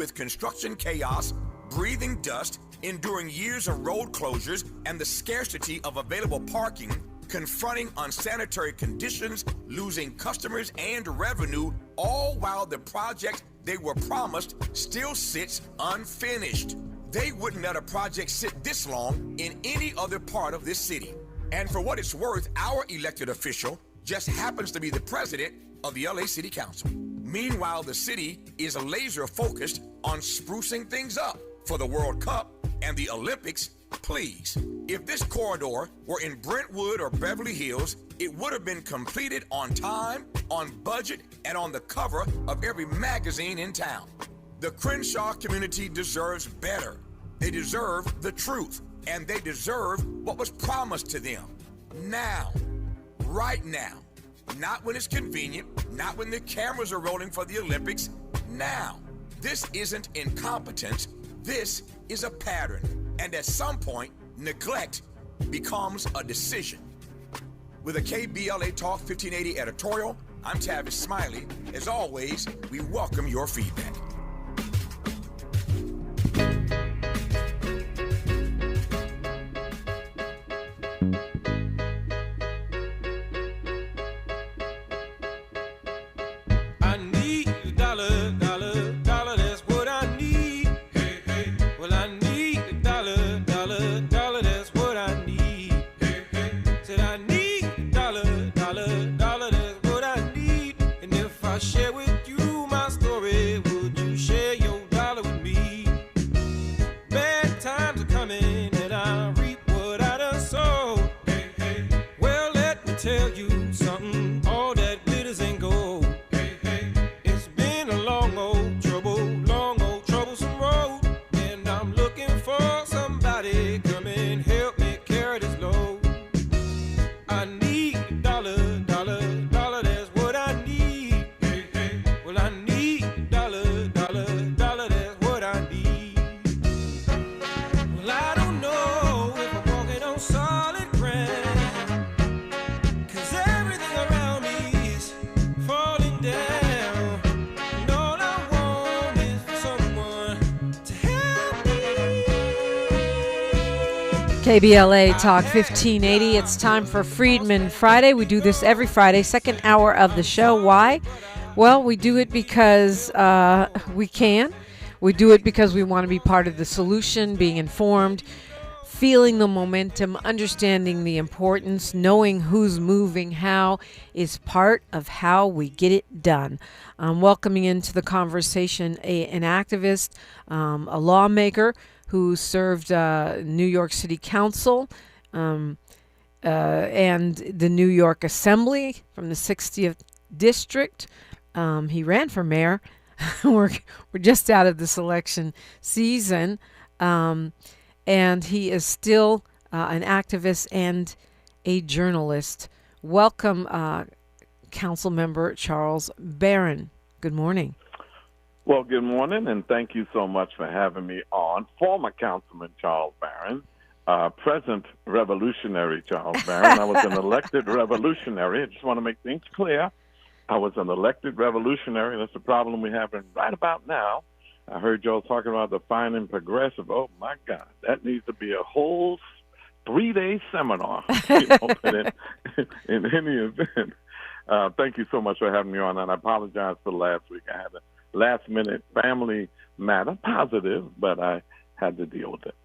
with construction chaos, breathing dust, enduring years of road closures, and the scarcity of available parking, confronting unsanitary conditions, losing customers and revenue, all while the project they were promised still sits unfinished. They wouldn't let a project sit this long in any other part of this city. And for what it's worth, our elected official just happens to be the president of the LA City Council. Meanwhile, the city is laser focused on sprucing things up for the World Cup and the Olympics. Please, if this corridor were in Brentwood or Beverly Hills, it would have been completed on time, on budget, and on the cover of every magazine in town. The Crenshaw community deserves better. They deserve the truth, and they deserve what was promised to them. Now, right now, not when it's convenient, not when the cameras are rolling for the Olympics. Now, this isn't incompetence, this is a pattern. And at some point, neglect becomes a decision. With a KBLA Talk 1580 editorial, I'm Tavis Smiley. As always, we welcome your feedback. KBLA Talk 1580. It's time for Freedmen Friday. We do this every Friday, second hour of the show. Why? Well, we do it because we can. We do it because we want to be part of the solution, being informed, feeling the momentum, understanding the importance, knowing who's moving how is part of how we get it done. Welcoming into the conversation an activist, a lawmaker who served New York City Council and the New York Assembly from the 60th District. He ran for mayor. We're just out of this election season. And he is still an activist and a journalist. Welcome, Council Member Charles Barron. Good morning. Well, good morning, and thank you so much for having me on. Former Councilman Charles Barron, present revolutionary Charles Barron. I was an elected revolutionary. I just want to make things clear. I was an elected revolutionary. That's the problem we have right about now. I heard y'all talking about the fine and progressive. Oh, my God. That needs to be a whole 3-day seminar. But in any event, thank you so much for having me on. And I apologize for last week. I had a last-minute family matter, positive, but I had to deal with it.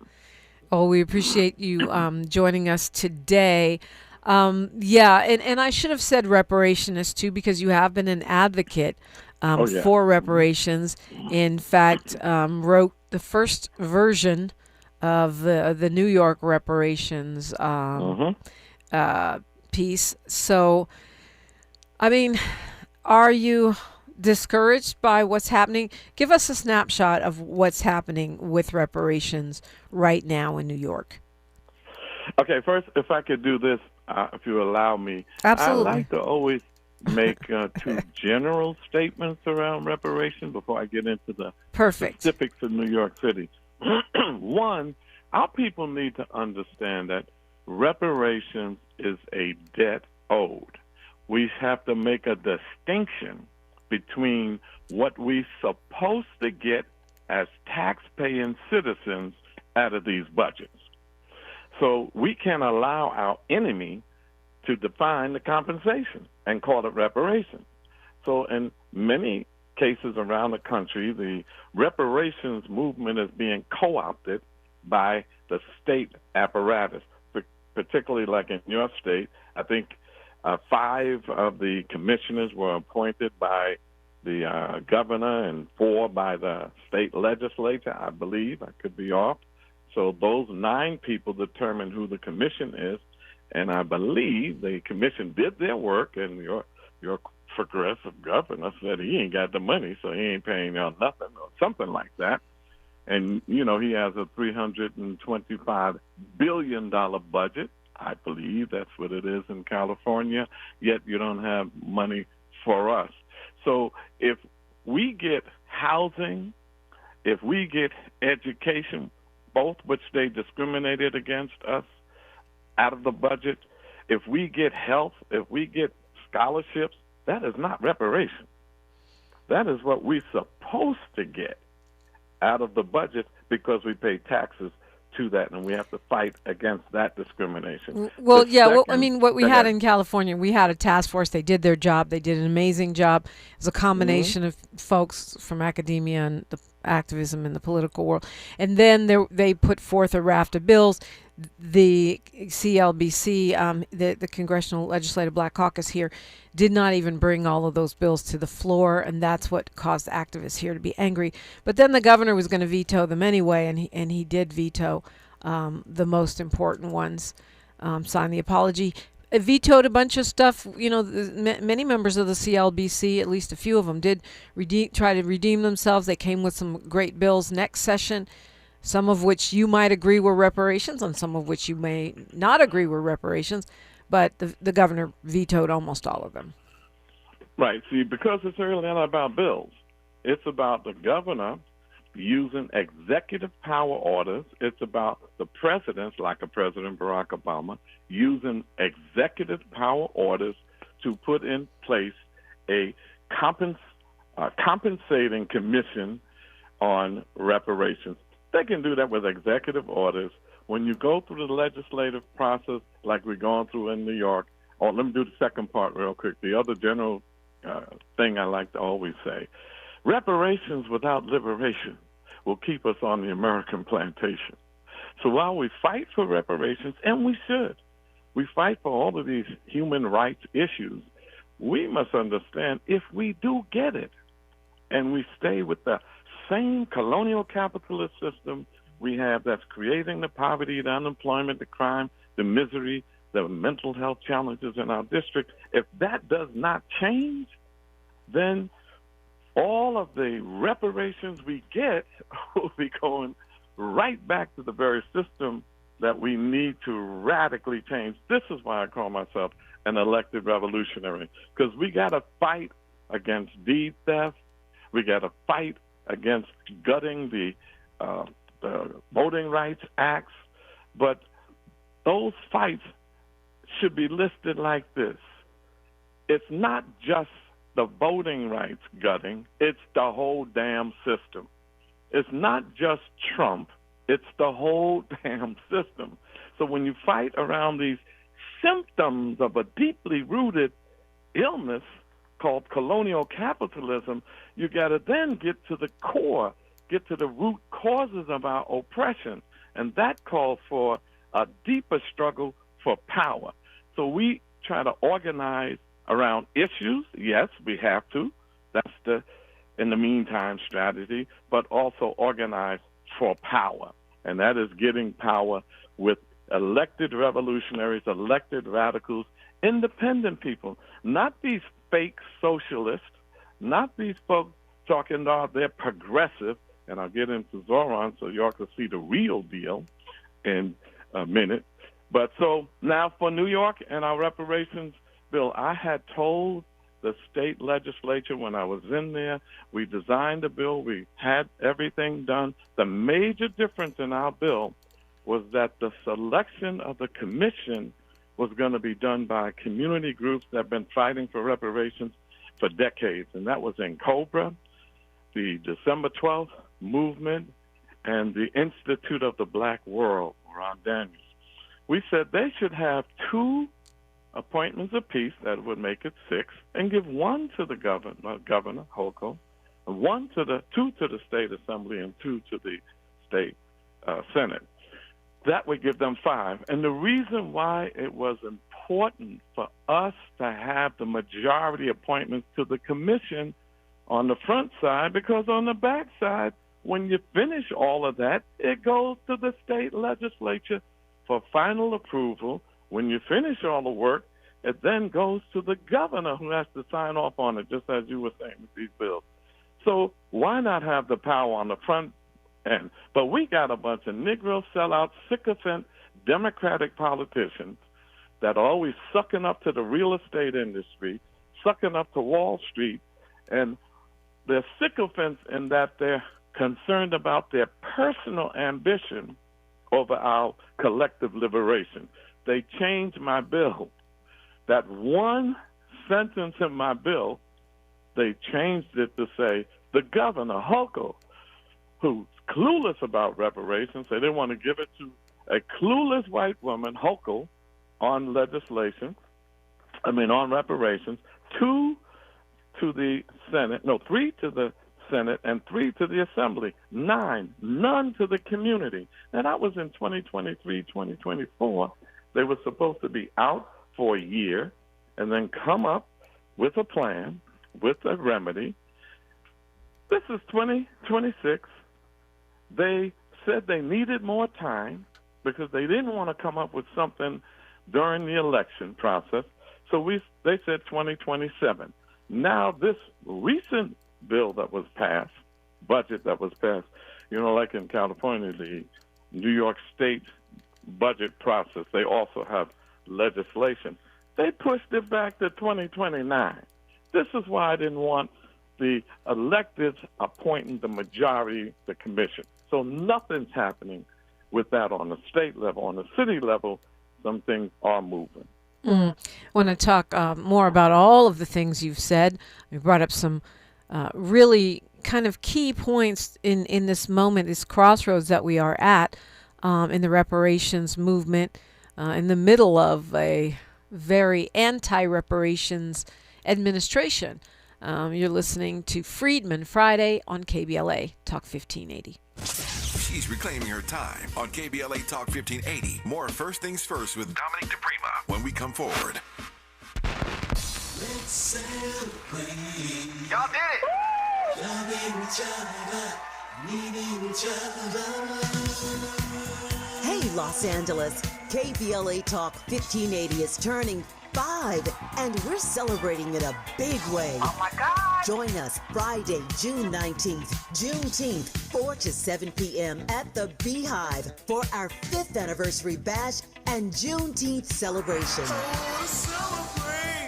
Oh, we appreciate you joining us today. And I should have said reparationist, too, because you have been an advocate for reparations. In fact, wrote the first version of the New York reparations piece. So, I mean, are you discouraged by what's happening? Give us a snapshot of what's happening with reparations right now in New York. Okay, first, if I could do this, if you allow me. Absolutely. I like to always make two general statements around reparations before I get into the specifics of New York City. One, our people need to understand that reparations is a debt owed. We have to make a distinction between what we're supposed to get as tax-paying citizens out of these budgets. So we can allow our enemy to define the compensation and call it reparations. So in many cases around the country, the reparations movement is being co-opted by the state apparatus, particularly like in your state. I think 5 of the commissioners were appointed by the governor and 4 by the state legislature, I believe. I could be off. So those 9 people determine who the commission is, and I believe the commission did their work, and your progressive governor said he ain't got the money, so he ain't paying y'all nothing or something like that. And, you know, he has a $325 billion budget. I believe that's what it is in California, yet you don't have money for us. So if we get housing, if we get education, both which they discriminated against us out of the budget, if we get health, if we get scholarships, that is not reparation. That is what we're supposed to get out of the budget because we pay taxes to that, and we have to fight against that discrimination. Well, what we had in California, we had a task force. They did their job. They did an amazing job. It was a combination of folks from academia and the activism in the political world. And then they put forth a raft of bills. The CLBC, the Congressional Legislative Black Caucus here, did not even bring all of those bills to the floor, and that's what caused activists here to be angry. But then the governor was going to veto them anyway, and he did veto the most important ones, signed the apology. It vetoed a bunch of stuff. You know, many members of the CLBC, at least a few of them, did try to redeem themselves. They came with some great bills next session, some of which you might agree were reparations and some of which you may not agree were reparations, but the governor vetoed almost all of them. Right. See, because it's really not about bills. It's about the governor using executive power orders. It's about the presidents, like a President Barack Obama, using executive power orders to put in place a compensating commission on reparations. They can do that with executive orders. When you go through the legislative process, like we're going through in New York, let me do the second part real quick. The other general thing I like to always say, reparations without liberation will keep us on the American plantation. So while we fight for reparations, and we should, we fight for all of these human rights issues, we must understand if we do get it, and we stay with the same colonial capitalist system we have that's creating the poverty, the unemployment, the crime, the misery, the mental health challenges in our district, if that does not change, then all of the reparations we get will be going right back to the very system that we need to radically change. This is why I call myself an elected revolutionary, because we got to fight against deed theft. We got to fight against gutting the Voting Rights Acts. But those fights should be listed like this. It's not just the voting rights gutting, it's the whole damn system. It's not just Trump, it's the whole damn system. So when you fight around these symptoms of a deeply rooted illness called colonial capitalism, you got to then get to the core, get to the root causes of our oppression, and that calls for a deeper struggle for power. So we try to organize around issues. Yes, we have to. That's the, in the meantime, strategy, but also organize for power. And that is getting power with elected revolutionaries, elected radicals, independent people, not these fake socialists, not these folks talking about they're progressive. And I'll get into Zoran so y'all can see the real deal in a minute. But so now for New York and our reparations bill, I had told the state legislature when I was in there, we designed the bill, we had everything done. The major difference in our bill was that the selection of the commission was going to be done by community groups that have been fighting for reparations for decades. And that was in Cobra, the December 12th movement and the Institute of the Black World, Ron Daniels, we said they should have 2 appointments apiece, that would make it 6, and give 1 to the Governor Hochul, and 2 to the State Assembly, and 2 to the State Senate. That would give them 5. And the reason why it was important for us to have the majority appointments to the commission on the front side, because on the back side, when you finish all of that, it goes to the state legislature for final approval. When you finish all the work, it then goes to the governor, who has to sign off on it, just as you were saying with these bills. So why not have the power on the front end? But we got a bunch of Negro sellout, sycophant Democratic politicians that are always sucking up to the real estate industry, sucking up to Wall Street, and they're sycophants in that they're concerned about their personal ambition over our collective liberation. They changed my bill. That one sentence in my bill, they changed it to say, the Governor, Hochul, who's clueless about reparations, so they want to give it to a clueless white woman, Hochul, on on reparations, 2 to the Senate, 3 to the Senate, and 3 to the Assembly, 9, none to the community. Now, that was in 2023, 2024. They were supposed to be out for a year and then come up with a plan, with a remedy. This is 2026. They said they needed more time because they didn't want to come up with something during the election process. So they said 2027. Now, this recent bill that was passed, budget that was passed, like in California, the New York State budget process, they also have legislation. They pushed it back to 2029. This is why I didn't want the electeds appointing the majority, the commission. So nothing's happening with that on the state level. On the city level, some things are moving. I want to talk more about all of the things you've said. You brought up some really kind of key points in this moment, this crossroads that we are at in the reparations movement, in the middle of a very anti-reparations administration. You're listening to Freedmen Friday on KBLA Talk 1580. She's reclaiming her time on KBLA Talk 1580. More First Things First with Dominic DePrima when we come forward. Let's celebrate. Y'all did it! Loving each other, needing each other. Hey, Los Angeles. KBLA Talk 1580 is turning 5, and we're celebrating in a big way. Oh my God! Join us Friday, June 19th, Juneteenth, 4 to 7 p.m. at the Beehive for our 5th anniversary bash and Juneteenth celebration.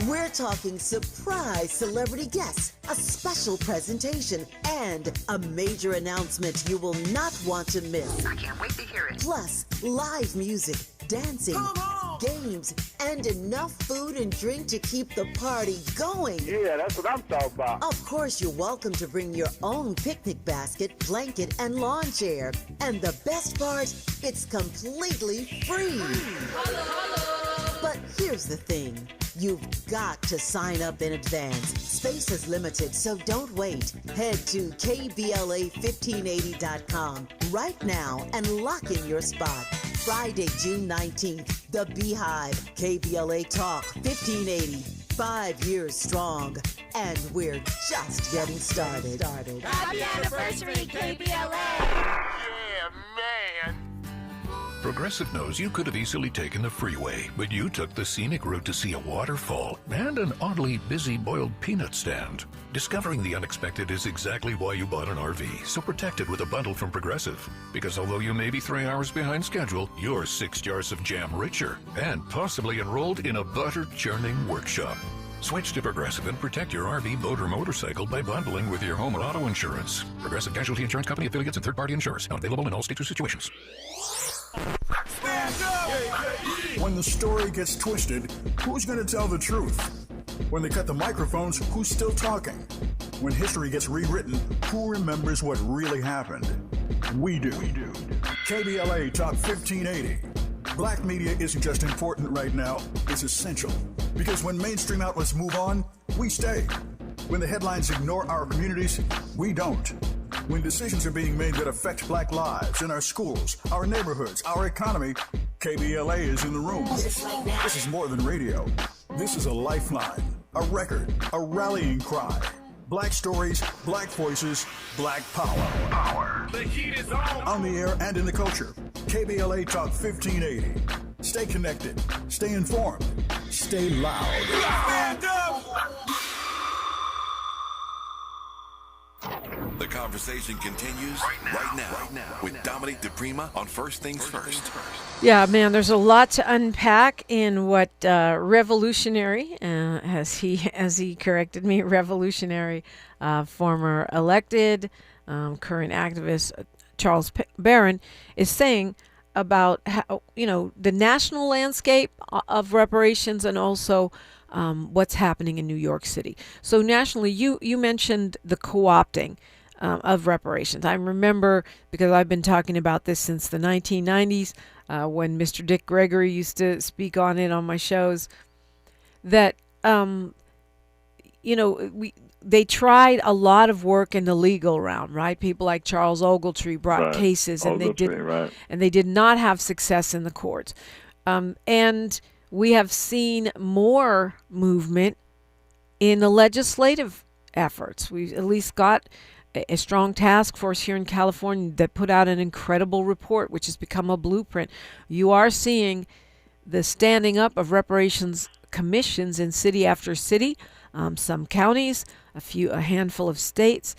We're talking surprise celebrity guests, a special presentation, and a major announcement you will not want to miss. I can't wait to hear it. Plus, live music, dancing, games, and enough food and drink to keep the party going. Yeah, that's what I'm talking about. Of course, you're welcome to bring your own picnic basket, blanket, and lawn chair. And the best part, it's completely free. But here's the thing. You've got to sign up in advance. Space is limited, so don't wait. Head to KBLA1580.com right now and lock in your spot. Friday, June 19th, The Beehive, KBLA Talk 1580. 5 years strong, and we're just getting started. Happy anniversary, KBLA! Yeah, man! Progressive knows you could have easily taken the freeway, but you took the scenic route to see a waterfall and an oddly busy boiled peanut stand. Discovering the unexpected is exactly why you bought an RV, so protect it with a bundle from Progressive. Because although you may be 3 hours behind schedule, you're 6 jars of jam richer and possibly enrolled in a butter-churning workshop. Switch to Progressive and protect your RV, boat, or motorcycle by bundling with your home or auto insurance. Progressive Casualty Insurance Company, affiliates, and third-party insurers. Not available in all states or situations. When the story gets twisted, who's going to tell the truth? When they cut the microphones, who's still talking? When history gets rewritten, who remembers what really happened? We do. KBLA Talk 1580. Black media isn't just important right now, it's essential. Because when mainstream outlets move on, we stay. When the headlines ignore our communities, we don't. When decisions are being made that affect black lives in our schools, our neighborhoods, our economy, KBLA is in the room. This is more than radio. This is a lifeline, a record, a rallying cry. Black stories, black voices, black power. The heat is on the air and in the culture. KBLA Talk 1580. Stay connected, stay informed, stay loud. Stand up! The conversation continues right now with Dominic DePrima on First Things First. Yeah, man, there's a lot to unpack in what revolutionary, as he corrected me, revolutionary, former elected, current activist Charles Barron is saying about how, the national landscape of reparations and also what's happening in New York City. So nationally, you mentioned the co-opting of reparations. I remember, because I've been talking about this since the 1990s, when Mr. Dick Gregory used to speak on it on my shows, that they tried a lot of work in the legal realm, right? People like Charles Ogletree brought cases, and they did not have success in the courts. And we have seen more movement in the legislative efforts. We've at least got a strong task force here in California that put out an incredible report, which has become a blueprint. You are seeing the standing up of reparations commissions in city after city, some counties, a handful of states,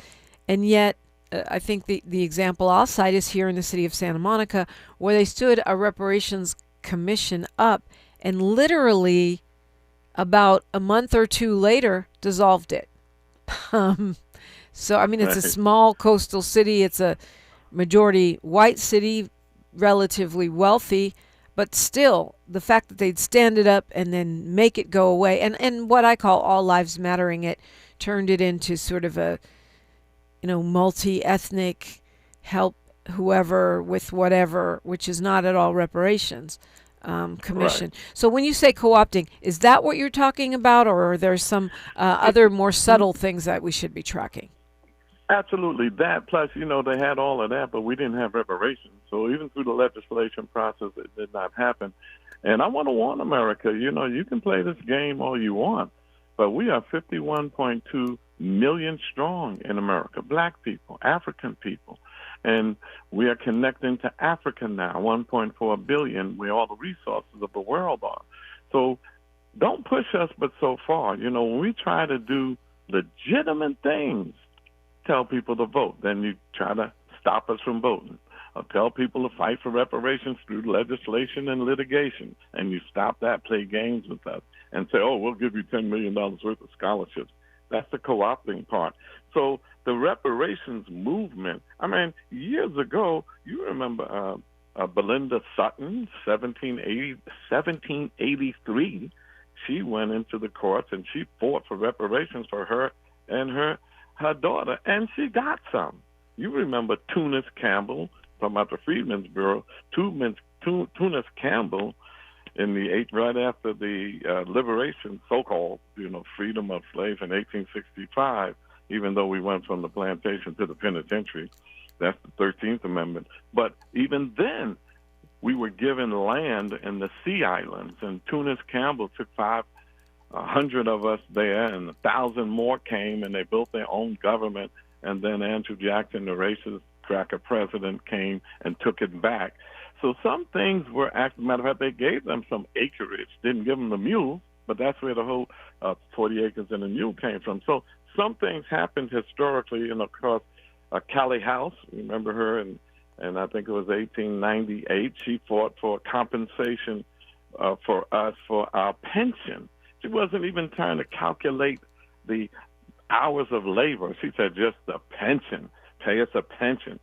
and yet I think the example I'll cite is here in the city of Santa Monica, where they stood a reparations commission up and literally about a month or two later dissolved it. So, I mean, it's a small coastal city. It's a majority white city, relatively wealthy, but still the fact that they'd stand it up and then make it go away, and what I call all lives mattering, it turned it into sort of a, multi-ethnic help whoever with whatever, which is not at all reparations commission. Right. So when you say co-opting, is that what you're talking about, or are there some other more subtle things that we should be tracking? Absolutely. That, plus, they had all of that, but we didn't have reparations. So even through the legislation process, it did not happen. And I want to warn America, you can play this game all you want, but we are 51.2 million strong in America, black people, African people. And we are connecting to Africa now, 1.4 billion, where all the resources of the world are. So don't push us but so far. When we try to do legitimate things, tell people to vote, then you try to stop us from voting. Or tell people to fight for reparations through legislation and litigation, and you stop that, play games with us, and say, we'll give you $10 million worth of scholarships. That's the co-opting part. So the reparations movement, years ago, you remember Belinda Sutton, 1783, she went into the courts and she fought for reparations for her and her daughter, and she got some. You remember Tunis Campbell, talking about the Freedmen's Bureau, Tunis Campbell right after the liberation, so-called, freedom of slaves in 1865, even though we went from the plantation to the penitentiary. That's the 13th Amendment. But even then, we were given land in the Sea Islands, and Tunis Campbell took 500 of us there, and 1,000 more came, and they built their own government. And then Andrew Jackson, the racist cracker president, came and took it back. So some things were, as a matter of fact, they gave them some acreage, didn't give them the mules, but that's where the whole 40 acres and a mule came from. So some things happened historically, of course, Callie House, remember her, and I think it was 1898, she fought for compensation for us for our pension. She wasn't even trying to calculate the hours of labor. She said just the pension, pay us a pension.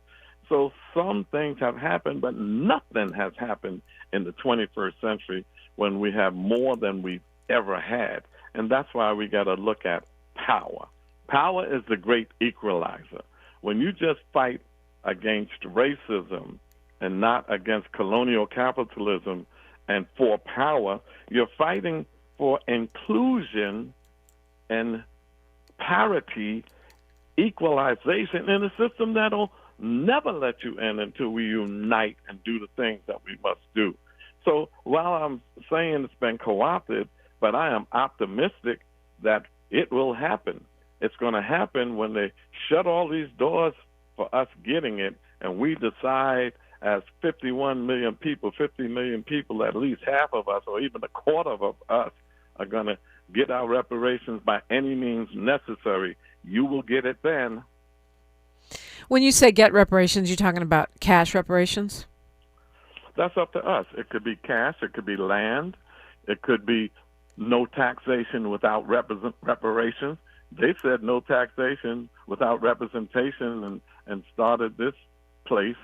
So some things have happened, but nothing has happened in the 21st century when we have more than we've ever had. And that's why we got to look at power. Power is the great equalizer. When you just fight against racism and not against colonial capitalism and for power, you're fighting for inclusion and parity, equalization in a system that'll never let you in until we unite and do the things that we must do. So while I'm saying it's been co-opted, but I am optimistic that it will happen. It's going to happen when they shut all these doors for us getting it, and we decide as 51 million people, 50 million people, at least half of us or even a quarter of us are going to get our reparations by any means necessary. You will get it then. When you say get reparations, you're talking about cash reparations? That's up to us. It could be cash. It could be land. It could be no taxation without reparations. They said no taxation without representation and started this place.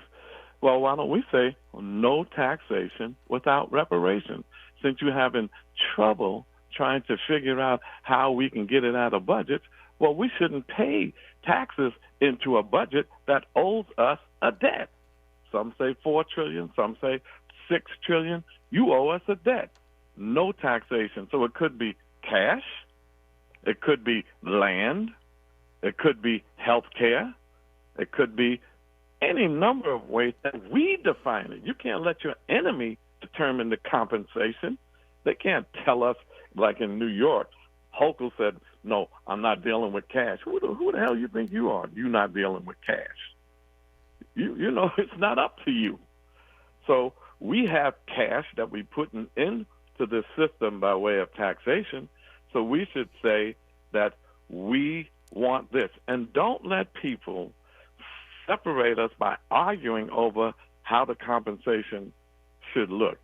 Well, why don't we say no taxation without reparations? Since you're having trouble trying to figure out how we can get it out of budgets, well, we shouldn't pay taxes into a budget that owes us a debt. Some say $4 trillion, some say $6 trillion. You owe us a debt. No taxation. So it could be cash, it could be land, it could be health care, it could be any number of ways that we define it. You can't let your enemy determine the compensation. They can't tell us, like in New York, Hochul said, no, I'm not dealing with cash. Who the hell you think you are? You're not dealing with cash. You know, it's not up to you. So we have cash that we put into this system by way of taxation. So we should say that we want this. And don't let people separate us by arguing over how the compensation should look.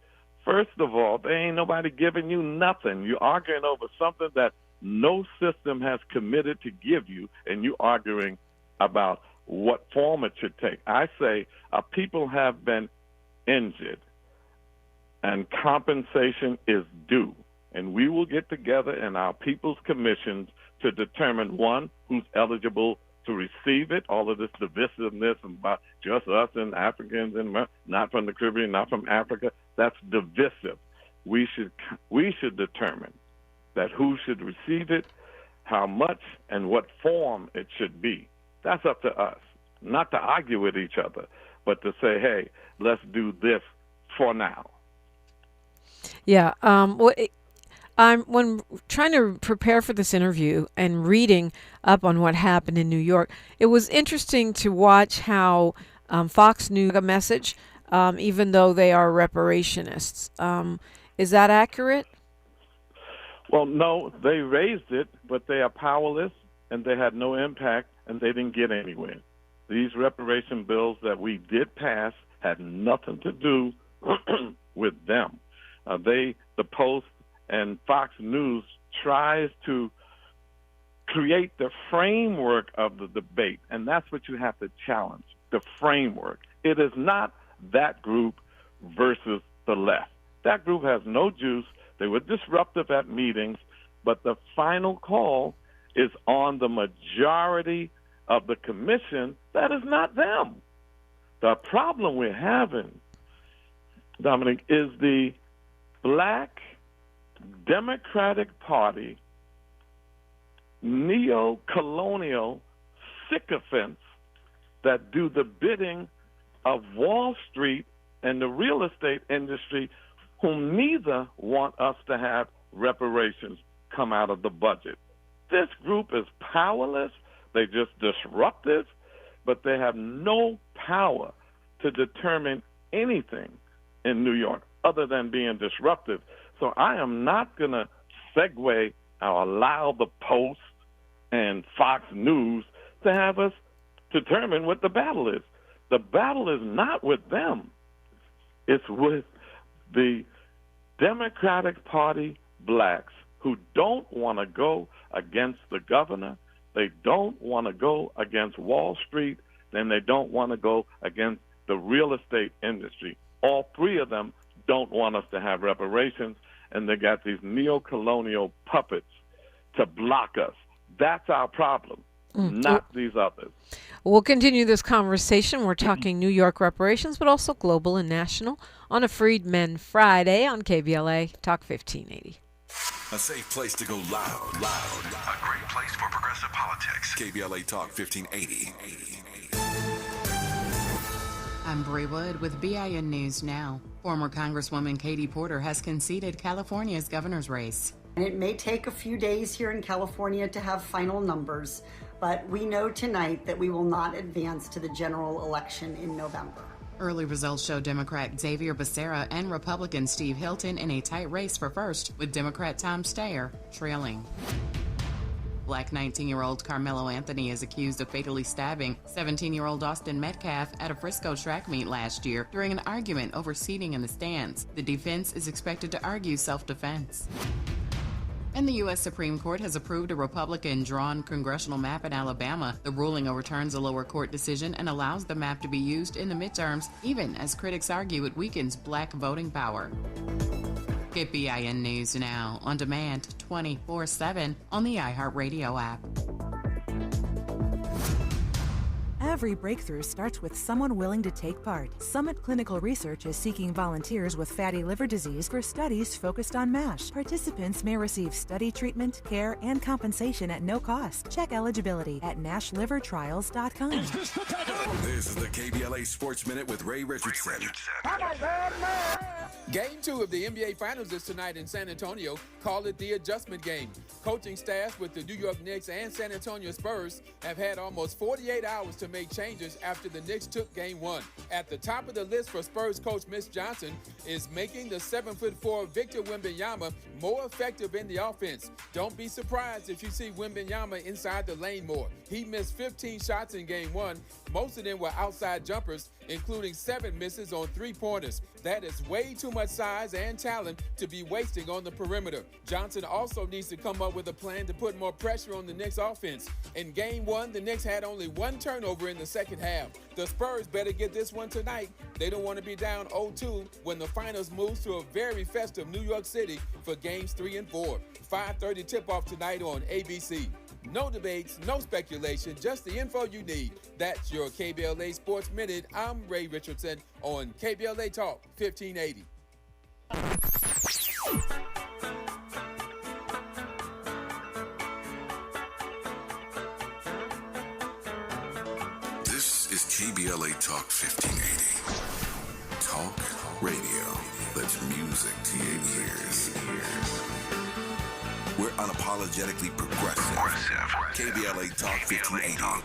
First of all, there ain't nobody giving you nothing. You're arguing over something that no system has committed to give you, and you're arguing about what form it should take. I say people have been injured, and compensation is due. And we will get together in our people's commissions to determine, one, who's eligible to receive it, all of this divisiveness about just us and Africans and not from the Caribbean, not from Africa. That's divisive. We should determine that who should receive it, how much, and what form it should be. That's up to us, not to argue with each other, but to say, hey, let's do this for now. Yeah. When trying to prepare for this interview and reading up on what happened in New York, it was interesting to watch how Fox News a message, even though they are reparationists. Is that accurate? Well, no, they raised it, but they are powerless, and they had no impact, and they didn't get anywhere. These reparation bills that we did pass had nothing to do with them. The Post and Fox News tries to create the framework of the debate, and that's what you have to challenge, the framework. It is not that group versus the left. That group has no juice. They were disruptive at meetings, but the final call is on the majority of the commission. That is not them. The problem we're having, Dominic, is the Black Democratic Party neo-colonial sycophants that do the bidding of Wall Street and the real estate industry, whom neither want us to have reparations come out of the budget. This group is powerless. They're just disruptive, but they have no power to determine anything in New York other than being disruptive. So I am not going to segue or allow the Post and Fox News to have us determine what the battle is. The battle is not with them. It's with the Democratic Party blacks who don't want to go against the governor. They don't want to go against Wall Street, and they don't want to go against the real estate industry. All three of them don't want us to have reparations, and they got these neo-colonial puppets to block us. That's our problem, not these others. We'll continue this conversation. We're talking New York reparations, but also global and national on a Freedmen Friday on KBLA Talk 1580. A safe place to go loud. A great place for progressive politics. KBLA Talk 1580. I'm Bree Wood with BIN News Now. Former Congresswoman Katie Porter has conceded California's governor's race. And it may take a few days here in California to have final numbers, but we know tonight that we will not advance to the general election in November. Early results show Democrat Xavier Becerra and Republican Steve Hilton in a tight race for first, with Democrat Tom Steyer trailing. Black 19-year-old Carmelo Anthony is accused of fatally stabbing 17-year-old Austin Metcalf at a Frisco track meet last year during an argument over seating in the stands. The defense is expected to argue self-defense. And the U.S. Supreme Court has approved a Republican-drawn congressional map in Alabama. The ruling overturns a lower court decision and allows the map to be used in the midterms, even as critics argue it weakens black voting power. Get BIN News Now on demand 24/7 on the iHeartRadio app. Every breakthrough starts with someone willing to take part. Summit Clinical Research is seeking volunteers with fatty liver disease for studies focused on MASH. Participants may receive study treatment, care, and compensation at no cost. Check eligibility at NASHlivertrials.com. This is the KBLA Sports Minute with Ray Richardson. Game 2 of the NBA Finals is tonight in San Antonio. Call it the adjustment game. Coaching staffs with the New York Knicks and San Antonio Spurs have had almost 48 hours to make changes after the Knicks took Game 1. At the top of the list for Spurs coach Mitch Johnson is making the 7'4" Victor Wembanyama more effective in the offense. Don't be surprised if you see Wembanyama inside the lane more. He missed 15 shots in Game 1. Most of them were outside jumpers, including 7 misses on 3-pointers. That is way too much size and talent to be wasting on the perimeter. Johnson also needs to come up with a plan to put more pressure on the Knicks offense. In Game 1, the Knicks had only 1 turnover in the second half. The Spurs better get this one tonight. They don't want to be down 0-2 when the finals moves to a very festive New York City for Games 3 and 4. 5:30 tip-off tonight on ABC. No debates, no speculation, just the info you need. That's your KBLA Sports Minute. I'm Ray Richardson on KBLA Talk 1580. This is KBLA Talk 1580. Talk radio that's music to your ears. We're unapologetically progressive. KBLA Talk 1580.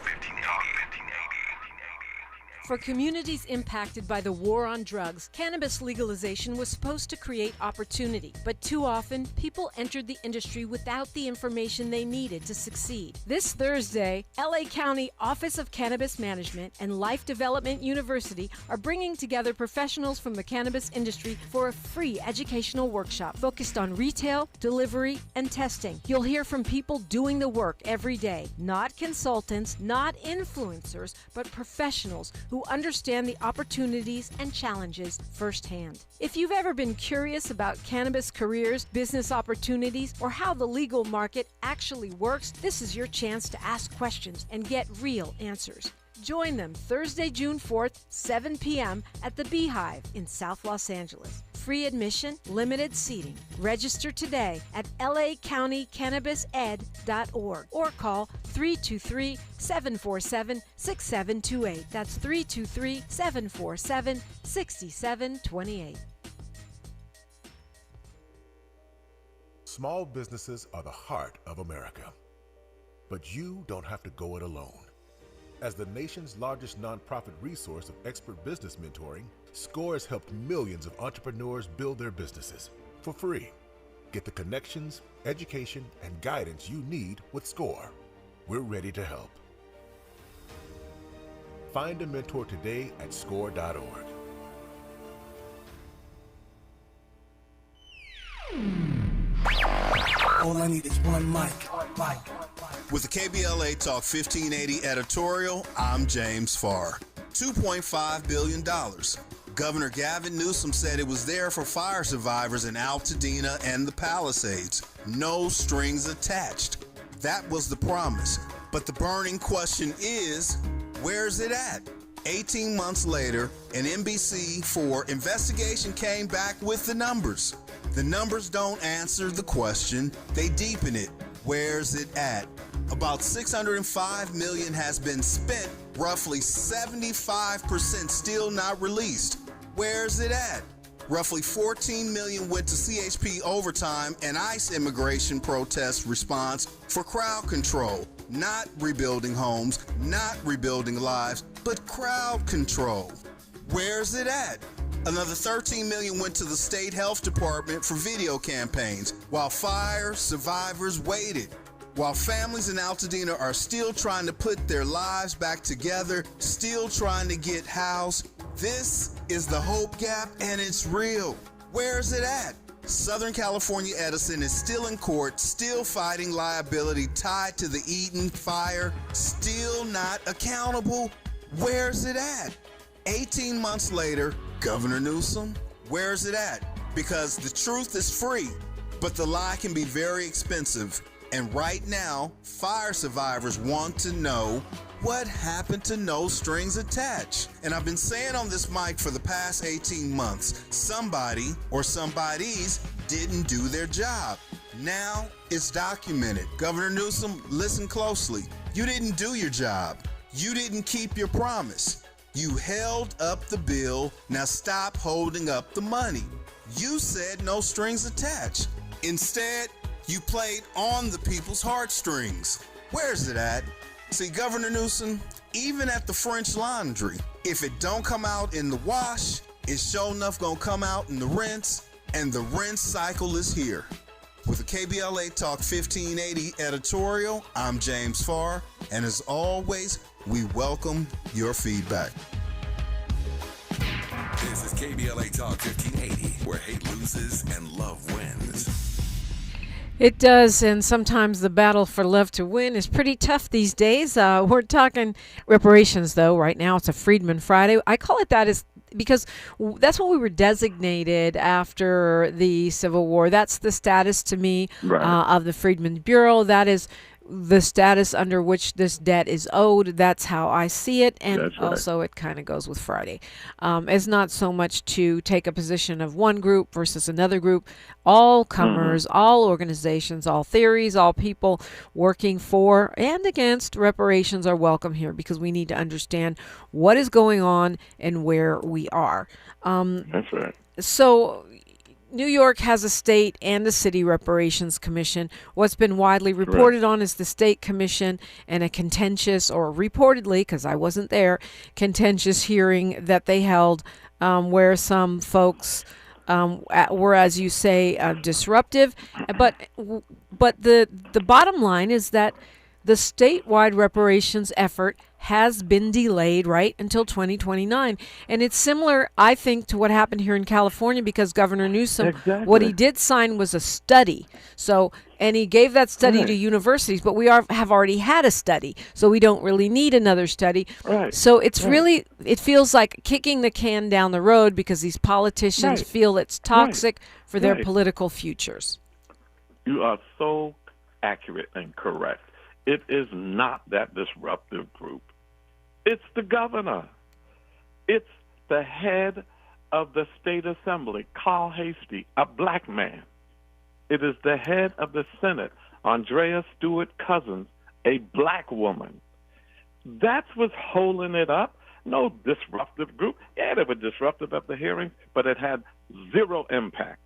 For communities impacted by the war on drugs, cannabis legalization was supposed to create opportunity. But too often, people entered the industry without the information they needed to succeed. This Thursday, LA County Office of Cannabis Management and Life Development University are bringing together professionals from the cannabis industry for a free educational workshop focused on retail, delivery, and testing. You'll hear from people doing the work every day, not consultants, not influencers, but professionals who understand the opportunities and challenges firsthand. If you've ever been curious about cannabis careers, business opportunities, or how the legal market actually works, this is your chance to ask questions and get real answers. Join them Thursday, June 4th, 7 p.m. at the Beehive in South Los Angeles. Free admission, limited seating. Register today at lacountycannabised.org or call 323-747-6728. That's 323-747-6728. Small businesses are the heart of America. But you don't have to go it alone. As the nation's largest nonprofit resource of expert business mentoring, SCORE has helped millions of entrepreneurs build their businesses for free. Get the connections, education, and guidance you need with SCORE. We're ready to help. Find a mentor today at score.org. All I need is one mic. With the KBLA Talk 1580 editorial, I'm James Farr. $2.5 billion. Governor Gavin Newsom said it was there for fire survivors in Altadena and the Palisades. No strings attached. That was the promise. But the burning question is, where's it at? 18 months later, an NBC4 investigation came back with the numbers. The numbers don't answer the question, they deepen it. Where's it at? About $605 million has been spent, roughly 75% still not released. Where's it at? Roughly $14 million went to CHP overtime and ICE immigration protest response for crowd control. Not rebuilding homes, not rebuilding lives, but crowd control. Where's it at? Another $13 million went to the state health department for video campaigns while fire survivors waited. While families in Altadena are still trying to put their lives back together, still trying to get housed, this is the hope gap and it's real. Where's it at? Southern California Edison is still in court, still fighting liability tied to the Eaton fire, still not accountable. Where's it at? 18 months later, Governor Newsom, where's it at? Because the truth is free, but the lie can be very expensive. And right now, fire survivors want to know what happened to no strings attached. And I've been saying on this mic for the past 18 months, somebody or somebodies didn't do their job. Now it's documented. Governor Newsom, listen closely. You didn't do your job. You didn't keep your promise. You held up the bill. Now stop holding up the money. You said no strings attached. Instead, you played on the people's heartstrings. Where's it at? See, Governor Newsom, even at the French Laundry, if it don't come out in the wash, it's sure enough gonna come out in the rinse, and the rinse cycle is here. With the KBLA Talk 1580 editorial, I'm James Farr, and as always, we welcome your feedback. This is KBLA Talk 1580, where hate loses and love wins. It does, and sometimes the battle for love to win is pretty tough these days. We're talking reparations, though. Right now, it's a Freedmen Friday. I call it that because that's what we were designated after the Civil War. That's the status to me of the Freedmen's Bureau. That is the status under which this debt is owed. That's how I see it, and also it kind of goes with Friday. It's not so much to take a position of one group versus another group. All comers, all organizations, all theories, all people working for and against reparations are welcome here, because we need to understand what is going on and where we are. That's right. So New York has a state and a city reparations commission. What's been widely reported on is the state commission and a contentious, or reportedly, because I wasn't there, contentious hearing that they held where some folks were, as you say, disruptive. But the bottom line is that the statewide reparations effort has been delayed right until 2029. And it's similar, I think, to what happened here in California, because Governor Newsom, what he did sign was a study. So, and he gave that study to universities, but we have already had a study, so we don't really need another study. So it's really, it feels like kicking the can down the road because these politicians feel it's toxic for their political futures. You are so accurate and correct. It is not that disruptive group. It's the governor. It's the head of the state assembly, Carl Hastie, a black man. It is the head of the Senate, Andrea Stewart Cousins, a black woman. That's what's holding it up. No disruptive group. Yeah, they were disruptive at the hearings, but it had zero impact.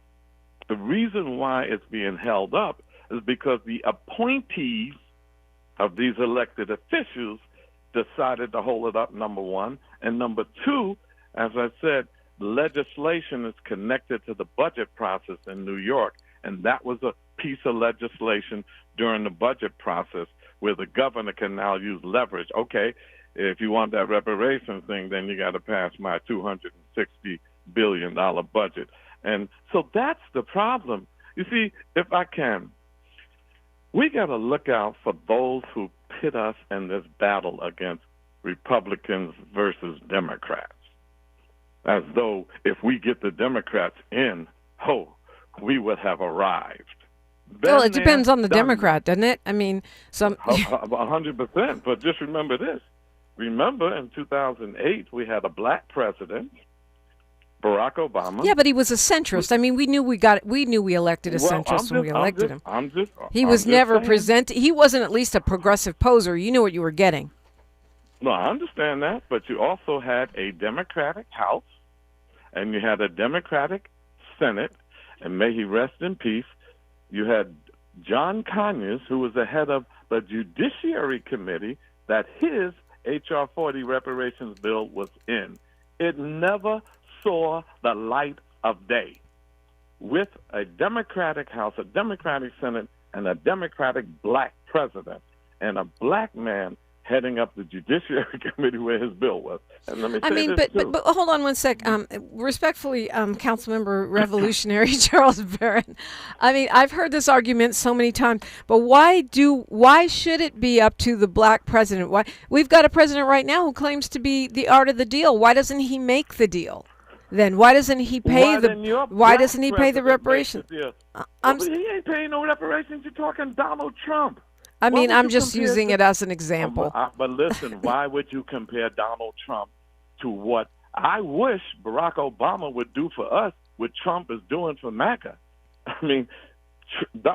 The reason why it's being held up is because the appointees of these elected officials decided to hold it up, number one. And number two, as I said, legislation is connected to the budget process in New York. And that was a piece of legislation during the budget process where the governor can now use leverage. Okay, if you want that reparations thing, then you got to pass my $260 billion budget. And so that's the problem. You see, if I can, we got to look out for those who pit us in this battle against Republicans versus Democrats, as though if we get the Democrats in, we would have arrived. Well, it depends on the Democrat, doesn't it? I mean, 100%. But just remember this. Remember, in 2008, we had a black president, Barack Obama. Yeah, but he was a centrist. I mean, we knew we elected a centrist when we elected him. He was never presented. He wasn't at least a progressive poser. You knew what you were getting. No, I understand that, but you also had a Democratic House, and you had a Democratic Senate, and may he rest in peace. You had John Conyers, who was the head of the Judiciary Committee, that his H.R. 40 reparations bill was in. It never saw the light of day. With a Democratic House, a Democratic Senate, and a Democratic black president, and a black man heading up the Judiciary Committee where his bill was. And let me say but hold on one sec. Respectfully, Councilmember Revolutionary Charles Barron. I mean, I've heard this argument so many times, but why should it be up to the black president? Why we've got a president right now who claims to be the art of the deal. Why doesn't he make the deal? Then why doesn't he pay the reparations? He ain't paying no reparations. You're talking Donald Trump. I mean, I'm just using it as an example. But listen, why would you compare Donald Trump to what I wish Barack Obama would do for us, what Trump is doing for MAGA? I mean,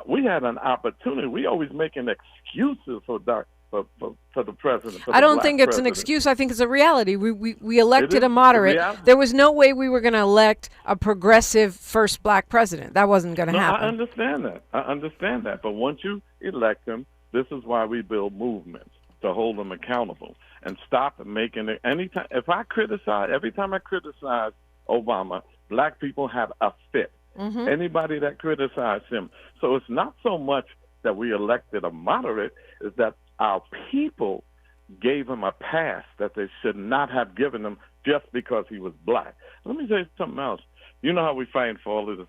we had an opportunity. We always making excuses for the president. I don't think it's an excuse. I think it's a reality. We elected a moderate. There was no way we were going to elect a progressive first black president. That wasn't going to happen. I understand that. But once you elect him, this is why we build movements, to hold them accountable and stop making it. Every time I criticize Obama, black people have a fit. Mm-hmm. Anybody that criticized him. So it's not so much that we elected a moderate, is that our people gave him a pass that they should not have given him just because he was black. Let me say something else. You know how we fight for all of this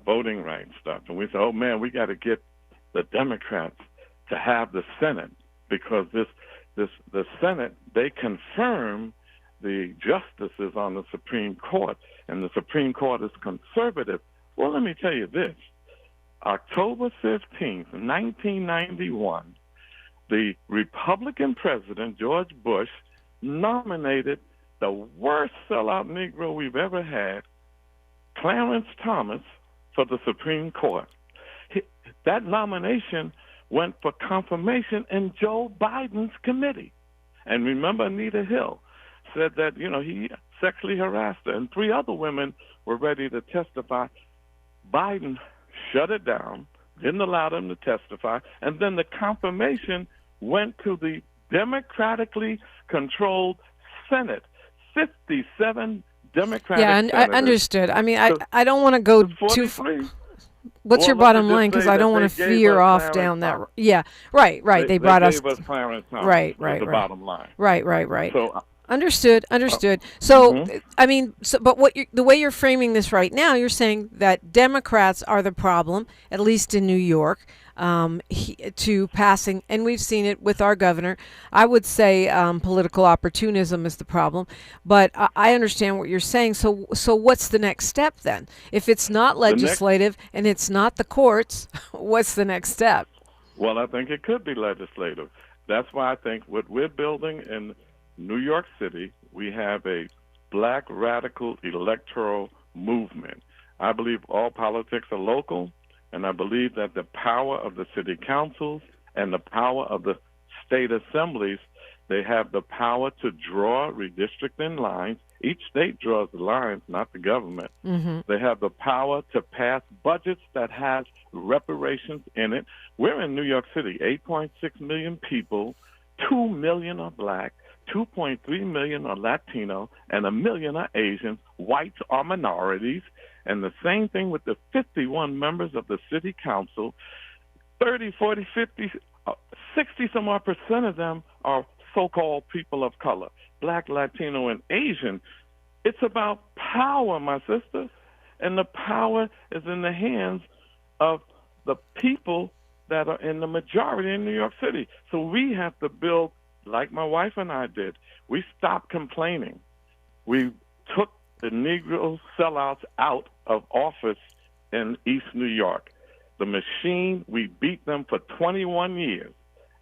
voting rights stuff, and we say, oh man, we got to get the Democrats to have the Senate, because the Senate, they confirm the justices on the Supreme Court, and the Supreme Court is conservative. Well, let me tell you this. October 15th, 1991, the Republican president, George Bush, nominated the worst sellout Negro we've ever had, Clarence Thomas, for the Supreme Court. That nomination went for confirmation in Joe Biden's committee. And remember, Anita Hill said that, he sexually harassed her, and 3 other women were ready to testify. Biden shut it down, didn't allow them to testify, and then the confirmation went to the democratically controlled Senate. 57 Democratic senators. I understood. I mean, I don't want to go too far. What's your bottom line? Because I don't want to veer off down that. Yeah, right. They brought us. Clarence Thomas. Right. The bottom line. Right. So, understood. So, I mean, but the way you're framing this right now, you're saying that Democrats are the problem, at least in New York, to passing, and we've seen it with our governor. I would say political opportunism is the problem, but I understand what you're saying. So what's the next step then? If it's not legislative and it's not the courts, what's the next step? Well, I think it could be legislative. That's why I think what we're building in New York City, we have a black radical electoral movement. I believe all politics are local, and I believe that the power of the city councils and the power of the state assemblies, they have the power to draw redistricting lines. Each state draws the lines, not the government. Mm-hmm. They have the power to pass budgets that have reparations in it. We're in New York City, 8.6 million people, 2 million are black, 2.3 million are Latino, and 1 million are Asians. Whites are minorities. And the same thing with the 51 members of the city council. 30, 40, 50, 60 some odd percent of them are so-called people of color, black, Latino, and Asian. It's about power, my sister. And the power is in the hands of the people that are in the majority in New York City. So we have to build like my wife and I did. We stopped complaining. We took the Negro sellouts out of office in East New York. The machine, we beat them for 21 years.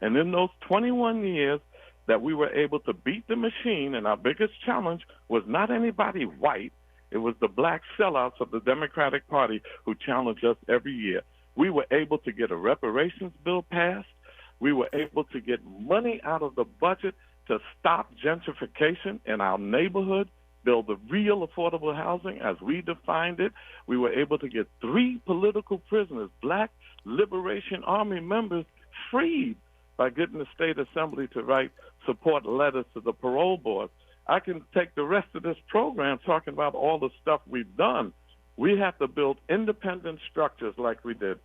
And in those 21 years that we were able to beat the machine, and our biggest challenge was not anybody white, it was the black sellouts of the Democratic Party who challenged us every year. We were able to get a reparations bill passed. We were able to get money out of the budget to stop gentrification in our neighborhood, build the real affordable housing as we defined it. We were able to get 3 political prisoners, Black Liberation Army members, freed by getting the state assembly to write support letters to the parole board. I can take the rest of this program talking about all the stuff we've done. We have to build independent structures like we did.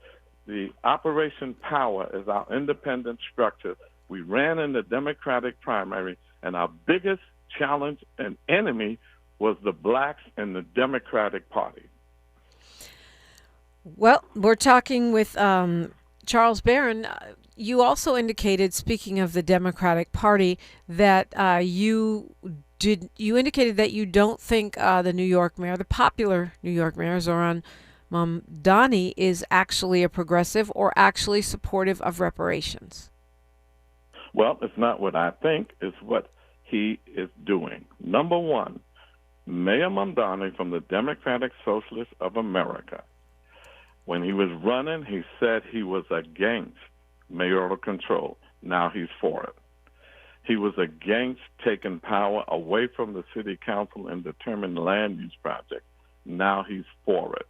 The Operation Power is our independent structure. We ran in the Democratic primary, and our biggest challenge and enemy was the blacks in the Democratic Party. Well, we're talking with Charles Barron. You also indicated, speaking of the Democratic Party, that you indicated that you don't think the New York mayor, the popular New York mayor, Zohran Mamdani, is actually a progressive or actually supportive of reparations. Well, it's not what I think, it's what he is doing. Number one, Mayor Mamdani from the Democratic Socialists of America, when he was running, he said he was against mayoral control. Now he's for it. He was against taking power away from the city council and determining land use projects. Now he's for it.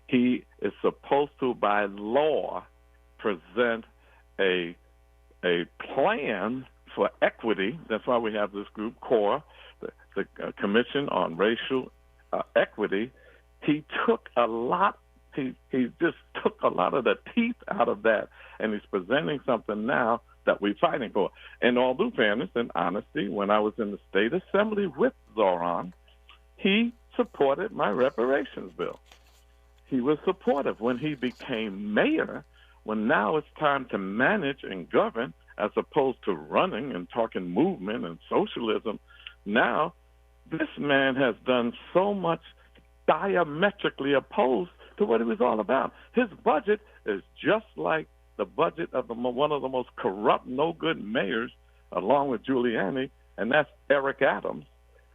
He is supposed to, by law, present a plan for equity. That's why we have this group, CORE, the Commission on Racial Equity. He took a lot. He just took a lot of the teeth out of that, and he's presenting something now that we're fighting for. In all due fairness and honesty, when I was in the state assembly with Zohran, he supported my reparations bill. He was supportive. When he became mayor, when now it's time to manage and govern as opposed to running and talking movement and socialism, now this man has done so much diametrically opposed to what it was all about. His budget is just like the budget of one of the most corrupt, no-good mayors, along with Giuliani, and that's Eric Adams.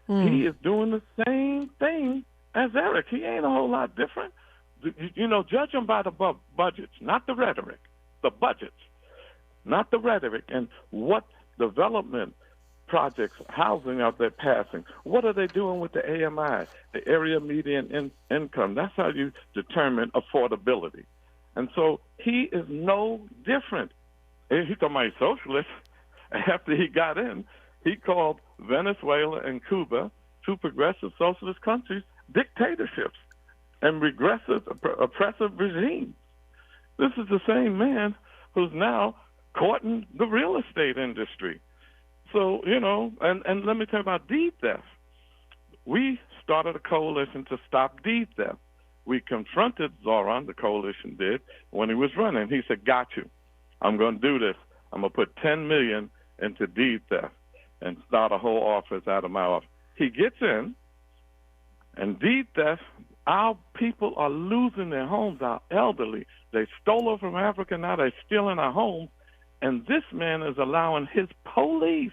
He is doing the same thing as Eric. He ain't a whole lot different. You know, judge him by the budgets, not the rhetoric. The budgets, not the rhetoric. And what development projects, housing are they passing? What are they doing with the AMI, the area median income? That's how you determine affordability. And so he is no different. He called my socialist. After he got in, he called Venezuela and Cuba, 2 progressive socialist countries, dictatorships and regressive, oppressive regimes. This is the same man who's now courting the real estate industry. So, you know, and let me tell you about deed theft. We started a coalition to stop deed theft. We confronted Zohran, the coalition did, when he was running. He said, got you. I'm going to do this. I'm going to put $10 million into deed theft and start a whole office out of my office. He gets in, and deed theft, our people are losing their homes, our elderly. They stole them from Africa, now they're stealing our homes. And this man is allowing his police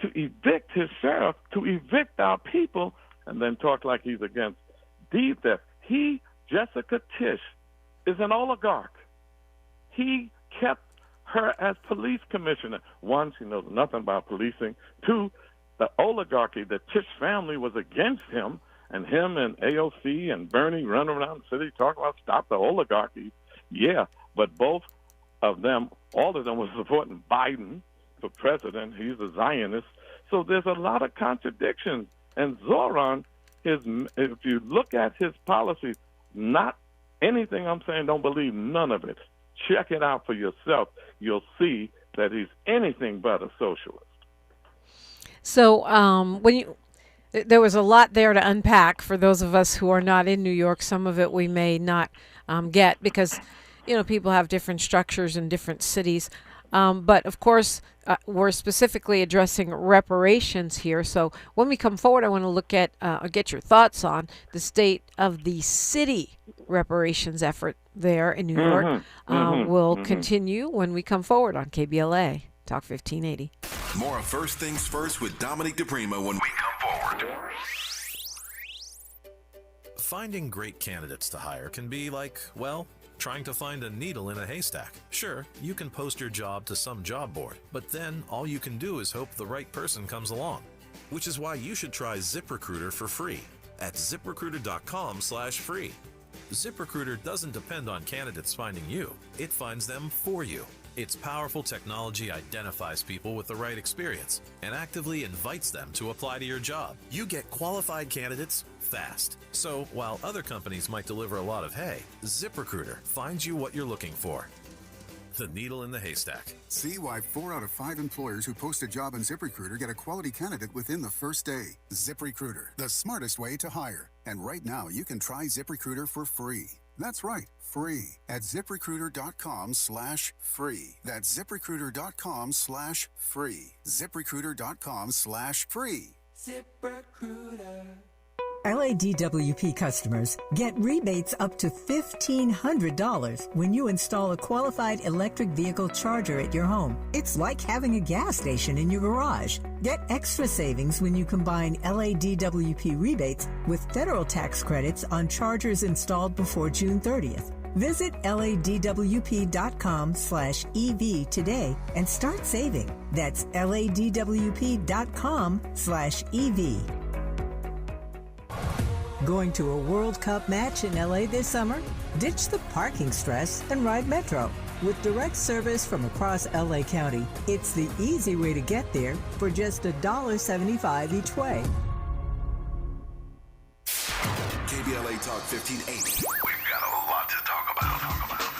to evict, his sheriff, to evict our people, and then talk like he's against deed theft. He, Jessica Tisch, is an oligarch. He kept her as police commissioner. One, she knows nothing about policing. 2, the oligarchy, the Tisch family was against him, and AOC and Bernie run around the city talking about stop the oligarchy. Yeah, but both of them, all of them were supporting Biden for president. He's a Zionist. So there's a lot of contradictions. And Zohran, if you look at his policies, not anything I'm saying, don't believe none of it. Check it out for yourself. You'll see that he's anything but a socialist. So there was a lot there to unpack for those of us who are not in New York. Some of it we may not get because, you know, people have different structures in different cities. But of course, we're specifically addressing reparations here. So when we come forward, I want to look at get your thoughts on the state of the city reparations effort there in New York. We'll continue when we come forward on KBLA Talk 1580. More of First Things First with Dominique DePrima when we come forward. Finding great candidates to hire can be like, well, trying to find a needle in a haystack. Sure, you can post your job to some job board, but then all you can do is hope the right person comes along. Which is why you should try ZipRecruiter for free at ZipRecruiter.com/free. ZipRecruiter doesn't depend on candidates finding you. It finds them for you. Its powerful technology identifies people with the right experience and actively invites them to apply to your job. You get qualified candidates fast. So while other companies might deliver a lot of hay, ZipRecruiter finds you what you're looking for. The needle in the haystack. See why 4 out of 5 employers who post a job on ZipRecruiter get a quality candidate within the first day. ZipRecruiter, the smartest way to hire. And right now, you can try ZipRecruiter for free. That's right, free at ZipRecruiter.com/free. That's ZipRecruiter.com/free. ZipRecruiter.com/free. ZipRecruiter. LADWP customers get rebates up to $1,500 when you install a qualified electric vehicle charger at your home. It's like having a gas station in your garage. Get extra savings when you combine LADWP rebates with federal tax credits on chargers installed before June 30th. Visit LADWP.com/EV today and start saving. That's LADWP.com/EV. Going to a World Cup match in LA this summer? Ditch the parking stress and ride Metro. With direct service from across LA County, it's the easy way to get there for just $1.75 each way. KBLA Talk 1580. We've got a lot to talk about.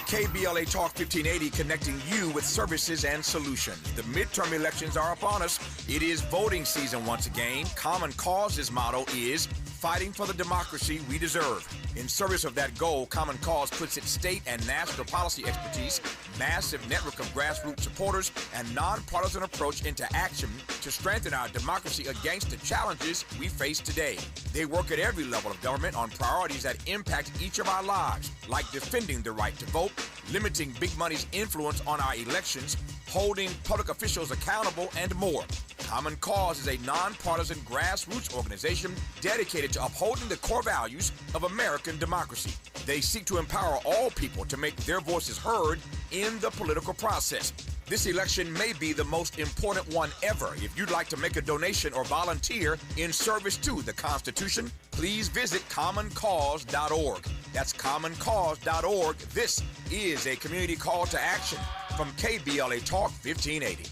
KBLA Talk 1580 connecting you with services and solutions. The midterm elections are upon us. It is voting season once again. Common Cause's motto is fighting for the democracy we deserve. In service of that goal, Common Cause puts its state and national policy expertise, massive network of grassroots supporters, and nonpartisan approach into action to strengthen our democracy against the challenges we face today. They work at every level of government on priorities that impact each of our lives, like defending the right to vote, limiting big money's influence on our elections, holding public officials accountable, and more. Common Cause is a nonpartisan grassroots organization dedicated to upholding the core values of American democracy. They seek to empower all people to make their voices heard in the political process. This election may be the most important one ever. If you'd like to make a donation or volunteer in service to the Constitution, please visit commoncause.org. That's commoncause.org. This is a community call to action from KBLA Talk 1580.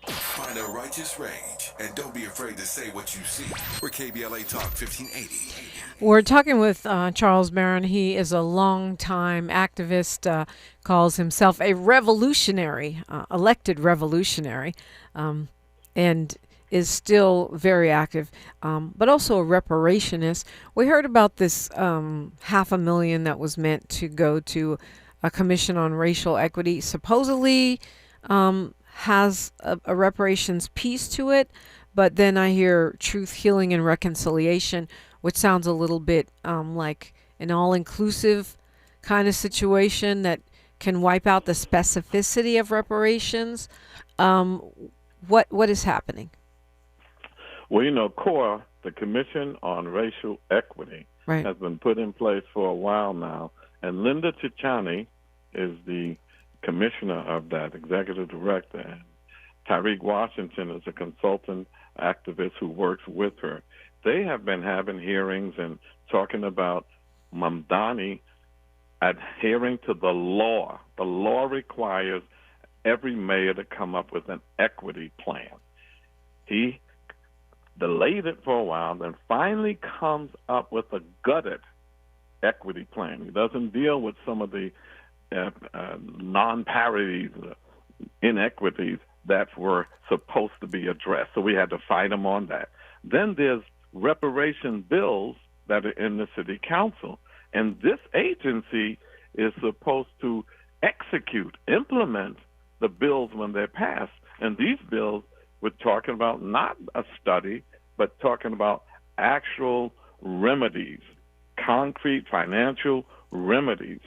Find a righteous rage and don't be afraid to say what you see. We're KBLA Talk 1580. We're talking with Charles Barron. He is a longtime activist, calls himself a revolutionary, elected revolutionary, and is still very active, but also a reparationist. We heard about this $500,000 that was meant to go to a commission on racial equity. Supposedly has a reparations piece to it, but then I hear truth, healing, and reconciliation, which sounds a little bit like an all-inclusive kind of situation that can wipe out the specificity of reparations. What is happening? Well, CORE, the Commission on Racial Equity, has been put in place for a while now, and Linda Ciccani is the commissioner of that, executive director, and Tyreek Washington is a consultant activist who works with her. They have been having hearings and talking about Mamdani adhering to the law. The law requires every mayor to come up with an equity plan. He delayed it for a while, then finally comes up with a gutted equity plan. He doesn't deal with some of the non-parities, inequities that were supposed to be addressed. So we had to fight him on that. Then there's reparation bills that are in the city council, And this agency is supposed to implement the bills when they're passed. And these bills, we're talking about not a study, but talking about actual remedies, concrete financial remedies.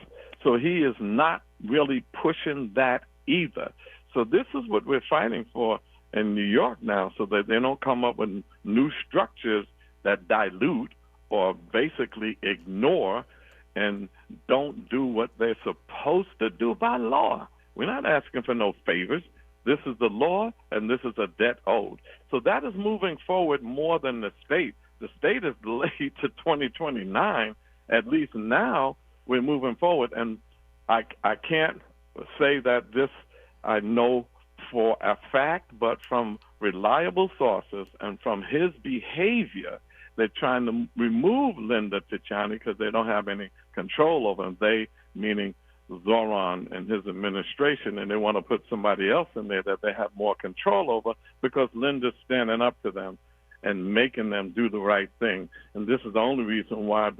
So he is not really pushing that either. So this is what we're fighting for in New York now, so that they don't come up with new structures that dilute or basically ignore and don't do what they're supposed to do by law. We're not asking for no favors. This is the law, and this is a debt owed. So that is moving forward more than the state. The state is delayed to 2029. At least now we're moving forward, and I can't say that this I know for a fact, but from reliable sources and from his behavior, they're trying to remove Linda Tachani because they don't have any control over him. They, meaning Zoran and his administration, and they want to put somebody else in there that they have more control over because Linda's standing up to them and making them do the right thing. And this is the only reason why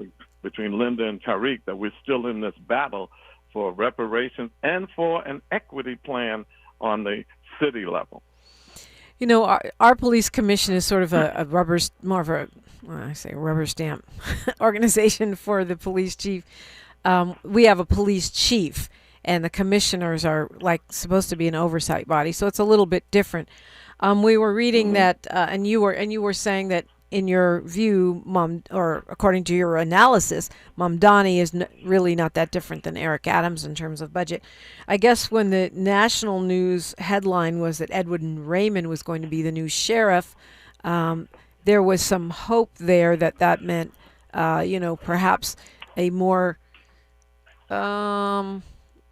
between Linda and Tariq that we're still in this battle for reparations and for an equity plan on the city level. You know, our police commission is sort of a rubber stamp organization for the police chief. We have a police chief, and the commissioners are like supposed to be an oversight body, so it's a little bit different. We were reading that, and you were saying that in your view, or according to your analysis, Mamdani is really not that different than Eric Adams in terms of budget. I guess when the national news headline was that Edwin Raymond was going to be the new sheriff, there was some hope there that meant, perhaps a more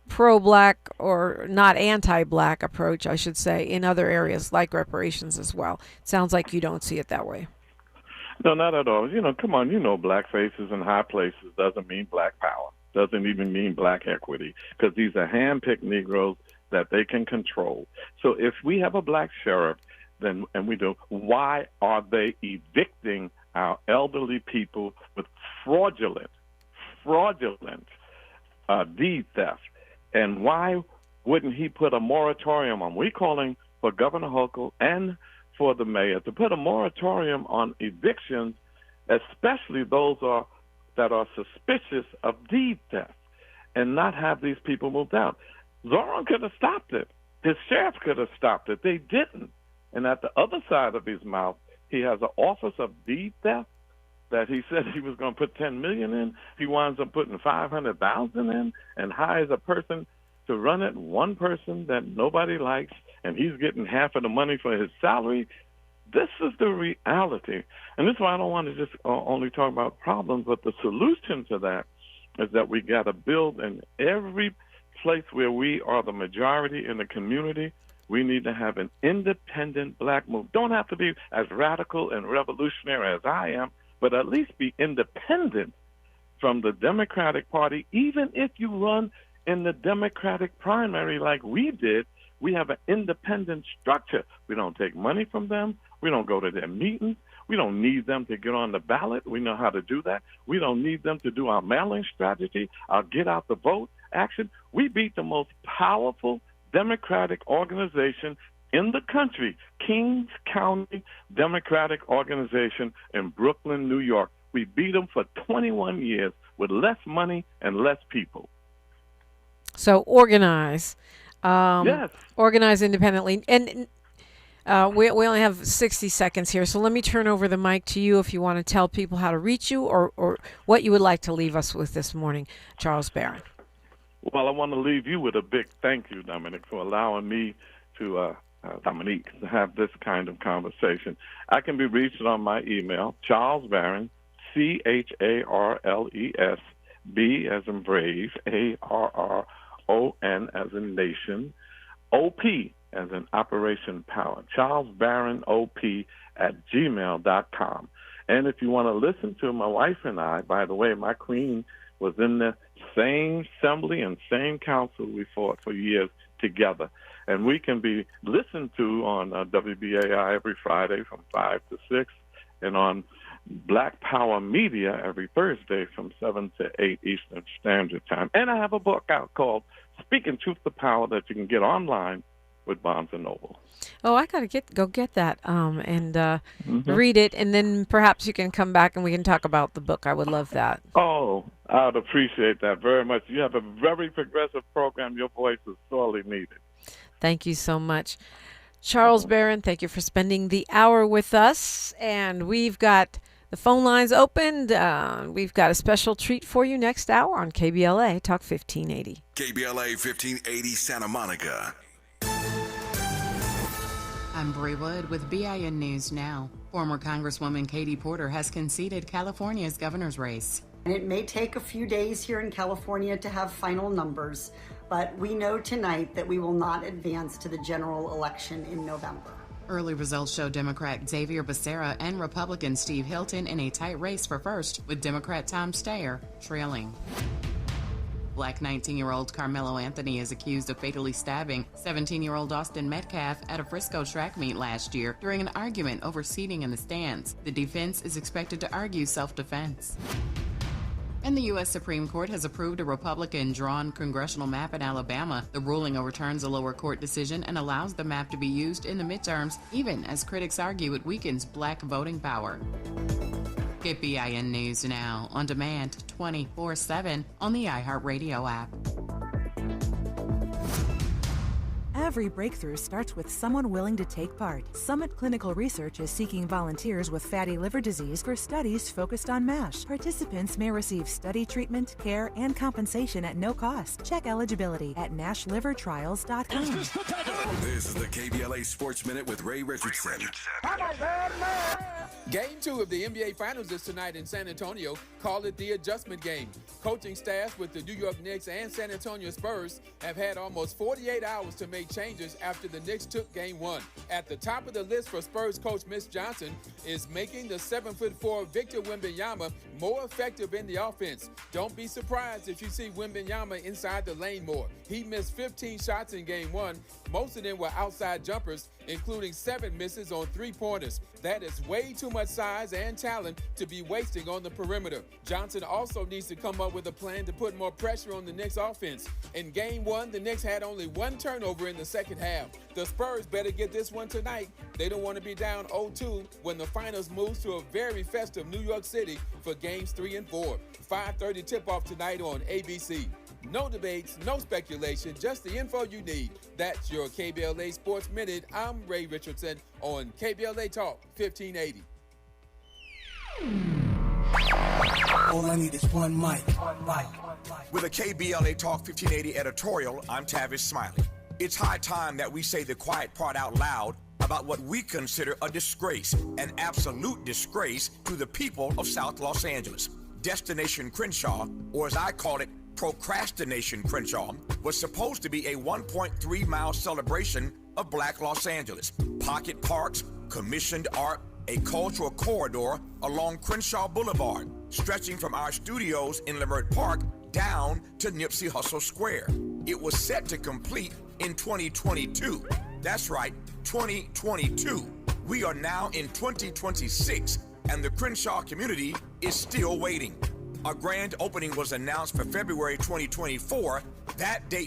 pro-black or not anti-black approach, I should say, in other areas like reparations as well. It sounds like you don't see it that way. No, not at all. Come on, black faces in high places doesn't mean black power, doesn't even mean black equity, because these are hand-picked Negroes that they can control. So if we have a black sheriff, and we do, why are they evicting our elderly people with fraudulent deed theft? And why wouldn't he put a moratorium on? We're calling for Governor Hochul and for the mayor to put a moratorium on evictions, especially those that are suspicious of deed theft, and not have these people moved out. Zoran could have stopped it. His sheriff could have stopped it. They didn't. And at the other side of his mouth, he has an office of deed theft that he said he was going to put $10 million in. He winds up putting $500,000 in and hires a person to run it, one person that nobody likes, and he's getting half of the money for his salary. This is the reality. And this is why I don't want to just only talk about problems, but the solution to that is that we got to build in every place where we are the majority in the community. We need to have an independent black move. Don't have to be as radical and revolutionary as I am, but at least be independent from the Democratic Party. Even if you run in the Democratic primary like we did, we have an independent structure. We don't take money from them. We don't go to their meetings. We don't need them to get on the ballot. We know how to do that. We don't need them to do our mailing strategy, our get out the vote action. We beat the most powerful Democratic organization in the country, Kings County Democratic Organization in Brooklyn, New York. We beat them for 21 years with less money and less people. So organize. Yes. Organize independently. And we only have 60 seconds here, so let me turn over the mic to you if you want to tell people how to reach you or what you would like to leave us with this morning, Charles Barron. Well, I want to leave you with a big thank you, Dominic, for allowing me to have this kind of conversation. I can be reached on my email, Charles Barron, CHARLES, B as in brave, ARRON as in nation, OP as in Operation Power, Charles Barron OP @gmail.com. And if you want to listen to my wife and I, by the way, my queen was in the same assembly and same council we fought for years together. And we can be listened to on WBAI every Friday from 5 to 6 and on Black Power Media every Thursday from 7 to 8 Eastern Standard Time. And I have a book out called Speaking Truth to Power that you can get online with Barnes & Noble. Oh, I got to go get that and read it, and then perhaps you can come back and we can talk about the book. I would love that. Oh, I'd appreciate that very much. You have a very progressive program. Your voice is sorely needed. Thank you so much. Charles Barron, thank you for spending the hour with us. And we've got the phone lines opened. We've got a special treat for you next hour on KBLA Talk 1580. KBLA 1580 Santa Monica. I'm Bree Wood with BIN News Now. Former Congresswoman Katie Porter has conceded California's governor's race. And it may take a few days here in California to have final numbers, but we know tonight that we will not advance to the general election in November. Early results show Democrat Xavier Becerra and Republican Steve Hilton in a tight race for first, with Democrat Tom Steyer trailing. Black 19-year-old Carmelo Anthony is accused of fatally stabbing 17-year-old Austin Metcalf at a Frisco track meet last year during an argument over seating in the stands. The defense is expected to argue self-defense. And the U.S. Supreme Court has approved a Republican-drawn congressional map in Alabama. The ruling overturns a lower court decision and allows the map to be used in the midterms, even as critics argue it weakens black voting power. Get BIN News Now on demand 24/7 on the iHeartRadio app. Every breakthrough starts with someone willing to take part. Summit Clinical Research is seeking volunteers with fatty liver disease for studies focused on MASH. Participants may receive study treatment, care, and compensation at no cost. Check eligibility at NASHlivertrials.com. This is the KBLA Sports Minute with Ray Richardson. Game 2 of the NBA Finals is tonight in San Antonio. Call it the adjustment game. Coaching staffs with the New York Knicks and San Antonio Spurs have had almost 48 hours to make changes after the Knicks took Game 1. At the top of the list for Spurs coach Mitch Johnson is making the 7'4" Victor Wembanyama more effective in the offense. Don't be surprised if you see Wembanyama inside the lane more. He missed 15 shots in Game 1. Most of them were outside jumpers, including 7 misses on 3-pointers. That is way too much size and talent to be wasting on the perimeter. Johnson also needs to come up with a plan to put more pressure on the Knicks offense. In Game 1, the Knicks had only 1 turnover in the second half. The Spurs better get this one tonight. They don't want to be down 0-2 when the finals moves to a very festive New York City for Games 3 and 4. 5:30 tip-off tonight on ABC. No debates, no speculation, just the info you need. That's your KBLA Sports Minute. I'm Ray Richardson on KBLA Talk 1580. All I need is one mic. With a KBLA Talk 1580 editorial, I'm Tavis Smiley. It's high time that we say the quiet part out loud about what we consider a disgrace, an absolute disgrace to the people of South Los Angeles. Destination Crenshaw, or as I call it, Procrastination Crenshaw, was supposed to be a 1.3-mile celebration of Black Los Angeles. Pocket parks, commissioned art, a cultural corridor along Crenshaw Boulevard, stretching from our studios in Leimert Park down to Nipsey Hussle Square. It was set to complete in 2022. That's right, 2022. We are now in 2026, and the Crenshaw community is still waiting. A grand opening was announced for February 2024. That date